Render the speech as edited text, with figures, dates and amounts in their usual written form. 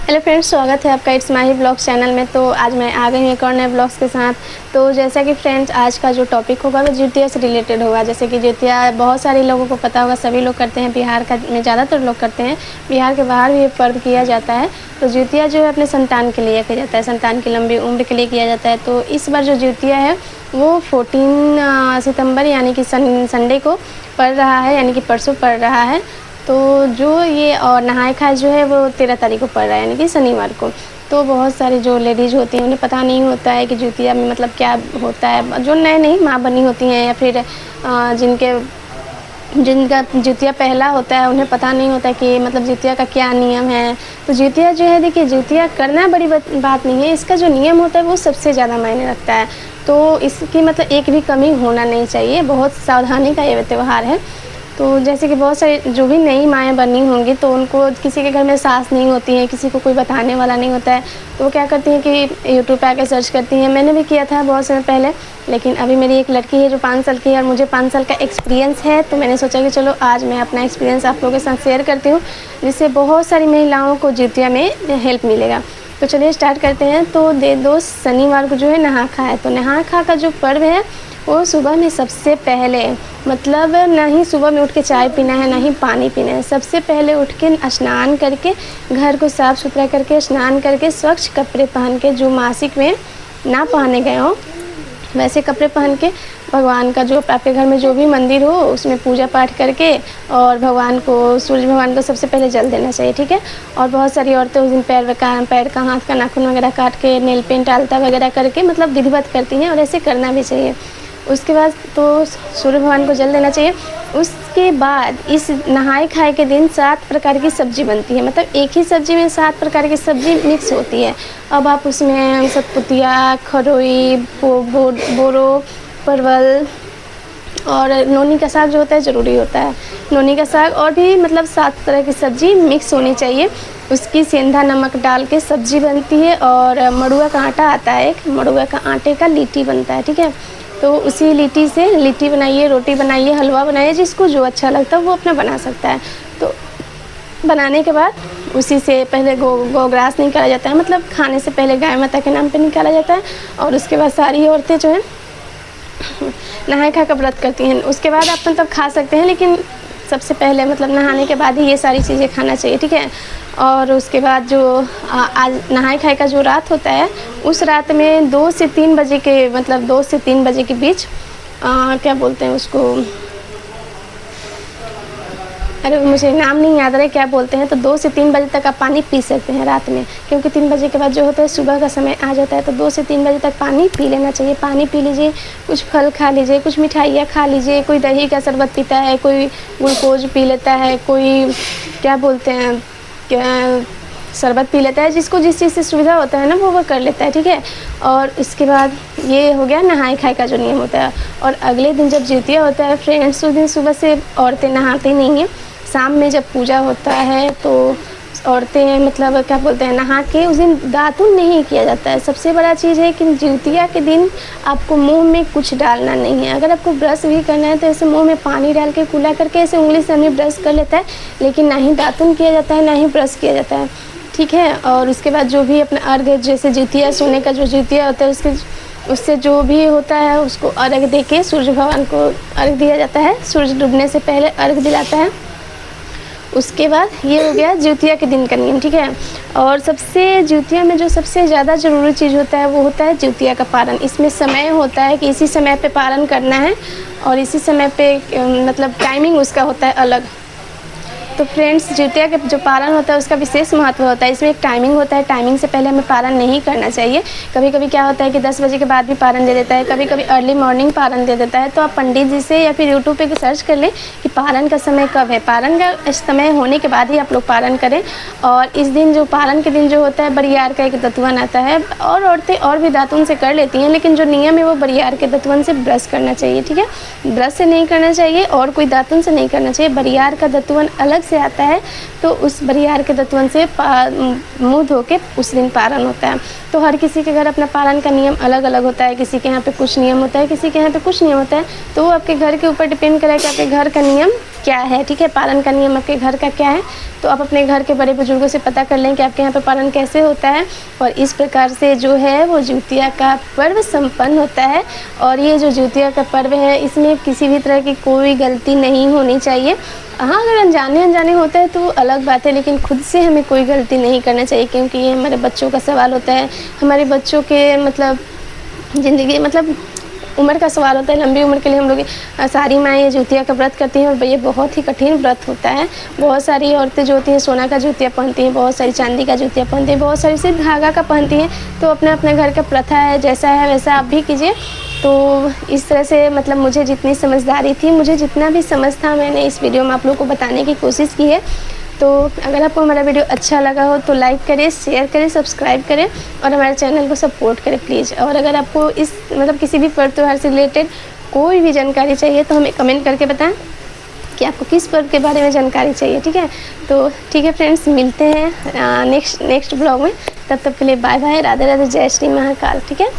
Hello friends, स्वागत है आपका इट्स माही ब्लॉग्स चैनल में। तो आज मैं आ गई हूँ एक और नए ब्लॉग्स के साथ। तो जैसा कि फ्रेंड्स आज का जो टॉपिक होगा वो जितिया से रिलेटेड होगा। जैसे कि जितिया बहुत सारे लोगों को पता होगा, सभी लोग करते हैं, बिहार का में ज़्यादातर लोग करते हैं, बिहार के बाहर भी ये पर्व किया जाता है। तो जितिया जो है अपने संतान के लिए किया जाता है, संतान की लंबी उम्र के लिए किया जाता है। तो इस बार जो जितिया है वो 14 सितंबर यानी कि संडे को पड़ रहा है, यानी कि परसों पड़ रहा है। तो जो ये और नहाय खाए जो है वो 13 तारीख को पड़ रहा है, यानी कि शनिवार को। तो बहुत सारी जो लेडीज़ होती हैं उन्हें पता नहीं होता है कि जितिया में मतलब क्या होता है। जो नए नई माँ बनी होती हैं या फिर जिनका जितिया पहला होता है उन्हें पता नहीं होता कि मतलब जितिया का क्या नियम है। तो जितिया जो है, देखिए, जितिया करना बड़ी बात नहीं है, इसका जो नियम होता है वो सबसे ज़्यादा मायने रखता है। तो इसकी मतलब एक भी कमी होना नहीं चाहिए, बहुत सावधानी का ये त्यौहार है। तो जैसे कि बहुत सारी जो भी नई माएँ बनी होंगी तो उनको किसी के घर में सास नहीं होती है, किसी को कोई बताने वाला नहीं होता है, तो वो क्या करती हैं कि यूट्यूब पे आके सर्च करती हैं। मैंने भी किया था बहुत समय पहले, लेकिन अभी मेरी एक लड़की है जो 5 साल की है और मुझे 5 साल का एक्सपीरियंस है। तो मैंने सोचा कि चलो आज मैं अपना एक्सपीरियंस आप लोगों के साथ शेयर करती हूँ, जिससे बहुत सारी महिलाओं को जितिया में हेल्प मिलेगा। तो चलिए स्टार्ट करते हैं। तो दोस्त शनिवार को जो है नहा खा है। तो नहा खा का जो पर्व है वो सुबह में सबसे पहले मतलब ना ही सुबह में उठ के चाय पीना है, ना ही पानी पीना है। सबसे पहले उठ के स्नान करके, घर को साफ़ सुथरा करके, स्नान करके, स्वच्छ कपड़े पहन के, जो मासिक में ना पहने गए हों वैसे कपड़े पहन के, भगवान का जो आपके घर में जो भी मंदिर हो उसमें पूजा पाठ करके और भगवान को, सूर्य भगवान को सबसे पहले जल देना चाहिए, ठीक है। और बहुत सारी औरतें उस दिन पैर का, हाथ का नाखून वगैरह काट के, नेल पेंट आलता वगैरह करके मतलब विधिवत करती हैं, और ऐसे करना भी चाहिए। उसके बाद तो सूर्य भगवान को जल देना चाहिए। उसके बाद इस नहाए खाए के दिन 7 प्रकार की सब्ज़ी बनती है, मतलब एक ही सब्ज़ी में 7 प्रकार की सब्ज़ी मिक्स होती है। अब आप उसमें सतपुतिया, खरोई, बोरो, परवल और नोनी का साग जो होता है ज़रूरी होता है, नोनी का साग, और भी मतलब 7 तरह की सब्ज़ी मिक्स होनी चाहिए। उसकी सेंधा नमक डाल के सब्ज़ी बनती है। और मड़ुआ का आटा आता है, एक मड़ुआ का आटे का लिट्टी बनता है, ठीक है। तो उसी लिट्टी से लिट्टी बनाइए, रोटी बनाइए, हलवा बनाइए, जिसको जो अच्छा लगता है वो अपना बना सकता है। तो बनाने के बाद उसी से पहले गोग्रास निकाला जाता है, मतलब खाने से पहले गाय माता के नाम पे निकाला जाता है। और उसके बाद सारी औरतें जो है नहाए खा का व्रत करती हैं। उसके बाद आप मतलब खा सकते हैं, लेकिन सबसे पहले मतलब नहाने के बाद ही ये सारी चीज़ें खाना चाहिए, ठीक है। और उसके बाद जो आज नहाए खाए का जो रात होता है, उस रात में 2 से 3 बजे के मतलब 2 से 3 बजे के बीच क्या बोलते हैं उसको, अरे मुझे नाम नहीं याद रहा है क्या बोलते हैं। तो 2 से 3 बजे तक आप पानी पी सकते हैं रात में, क्योंकि 3 बजे के बाद जो होता है सुबह का समय आ जाता है। तो 2 से 3 बजे तक पानी पी लेना चाहिए। पानी पी लीजिए, कुछ फल खा लीजिए, कुछ मिठाइयाँ खा लीजिए, कोई दही का शरबत पीता है, कोई ग्लूकोज पी लेता है, कोई क्या बोलते हैं शरबत पी लेता है, जिसको जिस चीज़ से सुविधा होता है ना वो कर लेता है, ठीक है। और इसके बाद ये हो गया नहाए खाए का जो नियम होता है। और अगले दिन जब जितिया होता है फ्रेंड्स, उस दिन सुबह से औरतें नहाती नहीं हैं। शाम में जब पूजा होता है तो औरतें मतलब क्या बोलते हैं नहा के उस दिन दातुन नहीं किया जाता है। सबसे बड़ा चीज़ है कि जितिया के दिन आपको मुंह में कुछ डालना नहीं है। अगर आपको ब्रश भी करना है तो ऐसे मुंह में पानी डाल के कुला करके ऐसे उंगली से हमें ब्रश कर लेता है, लेकिन ना ही दातुन किया जाता है, ना ही ब्रश किया जाता है, ठीक है। और उसके बाद जो भी अपना अर्घ, जैसे जितिया सोने का जो जितिया होता है उससे जो भी होता है उसको अर्घ दे के सूर्य भगवान को अर्घ दिया जाता है। सूर्य डूबने से पहले अर्घ दिलाता है। उसके बाद ये हो गया जितिया के दिन का नियम, ठीक है। और सबसे जितिया में जो सबसे ज़्यादा ज़रूरी चीज़ होता है वो होता है जितिया का पारण। इसमें समय होता है कि इसी समय पे पारण करना है, और इसी समय पे मतलब टाइमिंग उसका होता है अलग। तो फ्रेंड्स, जितिया का जो पारण होता है उसका विशेष महत्व होता है। इसमें एक टाइमिंग होता है, टाइमिंग से पहले हमें पारण नहीं करना चाहिए। कभी कभी क्या होता है कि 10 बजे के बाद भी पारण दे देता है, कभी कभी अर्ली मॉर्निंग पारण दे देता है। तो आप पंडित जी से या फिर यूट्यूब पे सर्च कर लें कि पारण का समय कब है। पारण का समय होने के बाद ही आप लोग पारण करें। और इस दिन जो पारण के दिन जो होता है बरियार का एक दतवन आता है, और औरतें और भी दातुन से कर लेती हैं, लेकिन जो नियम है वो बरियार के दतवन से ब्रश करना चाहिए, ठीक है। ब्रश से नहीं करना चाहिए और कोई दातुन से नहीं करना चाहिए। बरियार का दतवन अलग से आता है, तो उस बरियार के दतवन से मुँह धो के उस दिन पारण होता है। तो हर किसी के घर अपना पारण का नियम अलग अलग होता है। किसी के यहाँ पे कुछ नियम होता है, किसी के यहाँ पे कुछ नियम होता है। तो वो आपके घर के ऊपर डिपेंड करेगा कि आपके घर का नियम क्या है, ठीक है, पालन का नियम आपके घर का क्या है। तो आप अपने घर के बड़े बुजुर्गों से पता कर लें कि आपके यहाँ पे पालन कैसे होता है, और इस प्रकार से जो है वो जिउतिया का पर्व संपन्न होता है। और ये जो जिउतिया का पर्व है इसमें किसी भी तरह की कोई गलती नहीं होनी चाहिए। हाँ, अगर अनजाने होता है तो अलग बात है, लेकिन खुद से हमें कोई गलती नहीं करना चाहिए, क्योंकि ये हमारे बच्चों का सवाल होता है, हमारे बच्चों के मतलब ज़िंदगी मतलब उम्र का सवाल होता है। लंबी उम्र के लिए हम लोग सारी माएँ जिउतिया का व्रत करती हैं, और ये बहुत ही कठिन व्रत होता है। बहुत सारी औरतें जो होती हैं सोना का जिउतिया पहनती हैं, बहुत सारी चांदी का जिउतिया पहनती हैं, बहुत सारी सिर्फ धागा का पहनती हैं। तो अपना अपना घर का प्रथा है, जैसा है वैसा आप भी कीजिए। तो इस तरह से मतलब मुझे जितनी समझदारी थी, मुझे जितना भी समझ था, मैंने इस वीडियो में आप लोगों को बताने की कोशिश की है। तो अगर आपको हमारा वीडियो अच्छा लगा हो तो लाइक करें, शेयर करें, सब्सक्राइब करें और हमारे चैनल को सपोर्ट करें प्लीज़। और अगर आपको इस मतलब किसी भी पर्व त्योहार से रिलेटेड कोई भी जानकारी चाहिए तो हमें कमेंट करके बताएं कि आपको किस पर्व के बारे में जानकारी चाहिए, ठीक है। तो ठीक है फ्रेंड्स, मिलते हैं नेक्स्ट ब्लॉग में। तब तक के लिए बाय बाय, राधे राधे, जय श्री महाकाल, ठीक है।